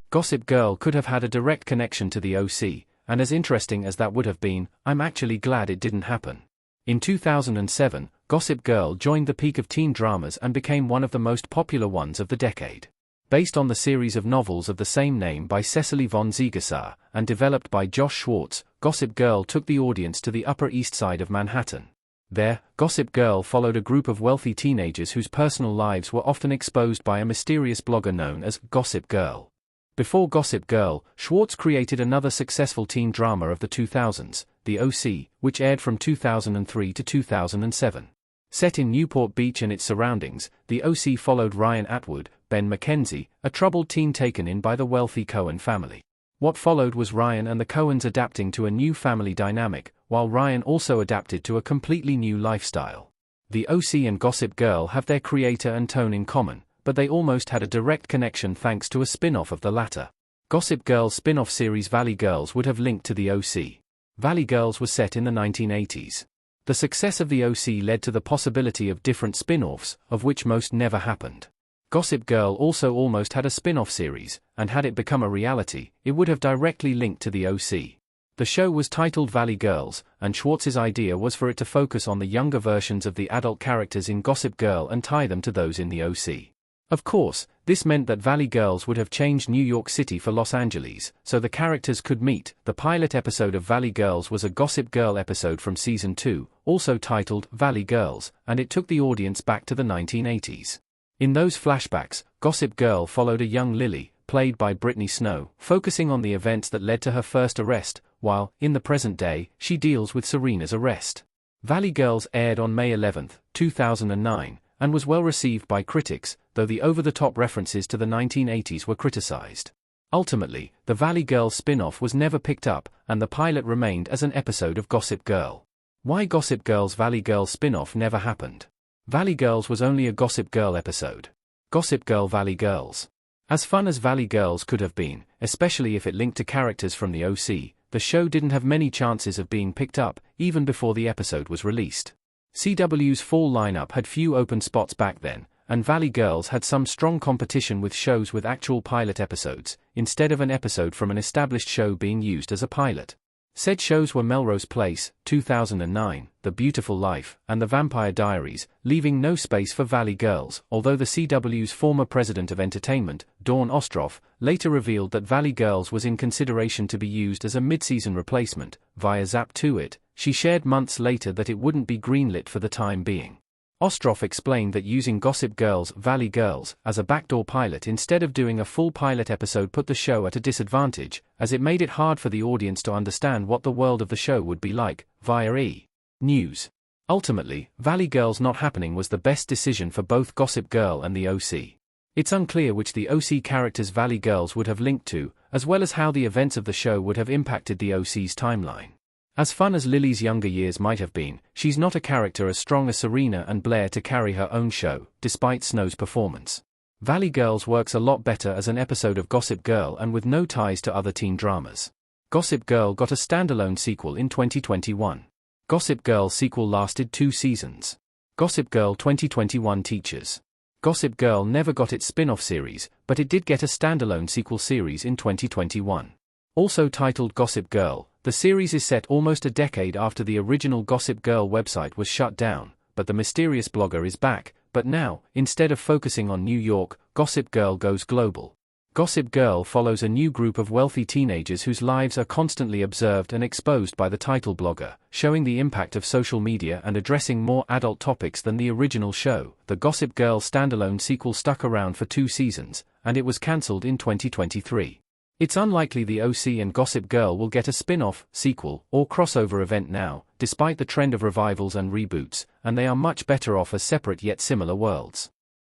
Gossip Girl could have had a direct connection to the OC, and as interesting as that would have been, I'm actually glad it didn't happen. In 2007, Gossip Girl joined the peak of teen dramas and became one of the most popular ones of the decade. Based on the series of novels of the same name by Cecily von Ziegesar, and developed by Josh Schwartz, Gossip Girl took the audience to the Upper East Side of Manhattan. There, Gossip Girl followed a group of wealthy teenagers whose personal lives were often exposed by a mysterious blogger known as Gossip Girl. Before Gossip Girl, Schwartz created another successful teen drama of the 2000s, The OC, which aired from 2003 to 2007. Set in Newport Beach and its surroundings, The OC followed Ryan Atwood, Ben McKenzie, a troubled teen taken in by the wealthy Cohen family. What followed was Ryan and the Cohens adapting to a new family dynamic, while Ryan also adapted to a completely new lifestyle. The OC and Gossip Girl have their creator and tone in common, but they almost had a direct connection thanks to a spin-off of the latter. Gossip Girl's spin-off series Valley Girls would have linked to the OC. Valley Girls was set in the 1980s. The success of the OC led to the possibility of different spin-offs, of which most never happened. Gossip Girl also almost had a spin-off series, and had it become a reality, it would have directly linked to the OC. The show was titled Valley Girls, and Schwartz's idea was for it to focus on the younger versions of the adult characters in Gossip Girl and tie them to those in the OC. Of course, this meant that Valley Girls would have changed New York City for Los Angeles, so the characters could meet. The pilot episode of Valley Girls was a Gossip Girl episode from Season 2, also titled Valley Girls, and it took the audience back to the 1980s. In those flashbacks, Gossip Girl followed a young Lily, played by Brittany Snow, focusing on the events that led to her first arrest, while, in the present day, she deals with Serena's arrest. Valley Girls aired on May 11, 2009, and was well received by critics, though the over-the-top references to the 1980s were criticized. Ultimately, the Valley Girls spin-off was never picked up, and the pilot remained as an episode of Gossip Girl. Why Gossip Girl's Valley Girls spin-off never happened? Valley Girls was only a Gossip Girl episode. Gossip Girl Valley Girls. As fun as Valley Girls could have been, especially if it linked to characters from the OC, the show didn't have many chances of being picked up, even before the episode was released. CW's fall lineup had few open spots back then, and Valley Girls had some strong competition with shows with actual pilot episodes, instead of an episode from an established show being used as a pilot. Said shows were Melrose Place, 2009, The Beautiful Life, and The Vampire Diaries, leaving no space for Valley Girls, although the CW's former president of entertainment, Dawn Ostroff, later revealed that Valley Girls was in consideration to be used as a mid-season replacement, via Zap to It. She shared months later that it wouldn't be greenlit for the time being. Ostroff explained that using Gossip Girl's Valley Girls as a backdoor pilot instead of doing a full pilot episode put the show at a disadvantage, as it made it hard for the audience to understand what the world of the show would be like, via E! News. Ultimately, Valley Girls not happening was the best decision for both Gossip Girl and the OC. It's unclear which the OC characters Valley Girls would have linked to, as well as how the events of the show would have impacted the OC's timeline. As fun as Lily's younger years might have been, she's not a character as strong as Serena and Blair to carry her own show, despite Snow's performance. Valley Girls works a lot better as an episode of Gossip Girl and with no ties to other teen dramas. Gossip Girl got a standalone sequel in 2021. Gossip Girl sequel lasted 2 seasons. Gossip Girl 2021 Teachers. Gossip Girl never got its spin-off series, but it did get a standalone sequel series in 2021. Also titled Gossip Girl, the series is set almost a decade after the original Gossip Girl website was shut down, but the mysterious blogger is back, but now, instead of focusing on New York, Gossip Girl goes global. Gossip Girl follows a new group of wealthy teenagers whose lives are constantly observed and exposed by the title blogger, showing the impact of social media and addressing more adult topics than the original show. The Gossip Girl standalone sequel stuck around for 2 seasons, and it was cancelled in 2023. It's unlikely the OC and Gossip Girl will get a spin-off, sequel, or crossover event now, despite the trend of revivals and reboots, and they are much better off as separate yet similar worlds.